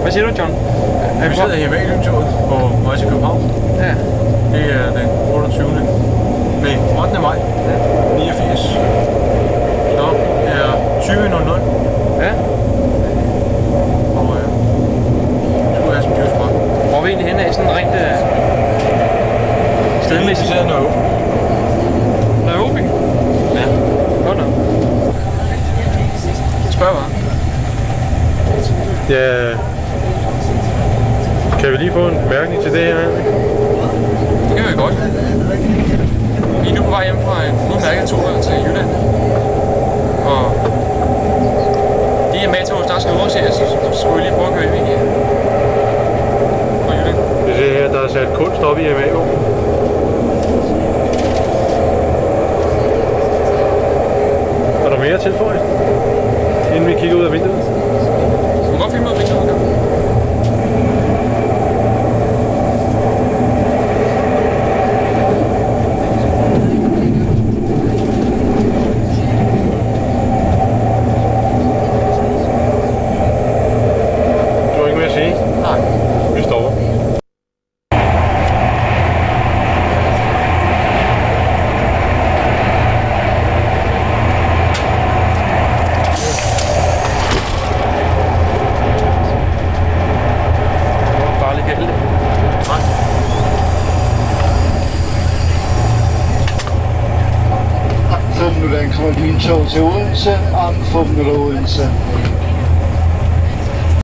Hvad siger du, John? Vi sidder i Evalien-toget på vej til København. Ja. Det er den 28. Nej, 8. maj 89. Så er 20.00. Ja. Og skulle have som dyrspræk. Hvor er vi egentlig henne af sådan rent stedmæssigt? Vi sidder i Nørre. Nørre. Ja. Godt nok. Spørg bare. Ja. Kan vi lige få en bemærkning til det her? Det kan vi godt. Vi er nu på vej hjem fra en udmærket tur til Jylland. Og de her matog, der skal overses, så skulle vi lige prøve at køre i Jylland. Vi ser her, der er sat kunst op i MAO. Er der mere tilføjet, inden vi kigger ud af vinduet? Du kan godt filme ud af vinduet, der. Du har ikke mere at sige? Nej. Vi stopper. Nu den kommer lyntog til Odense, om 5 minutter Odense.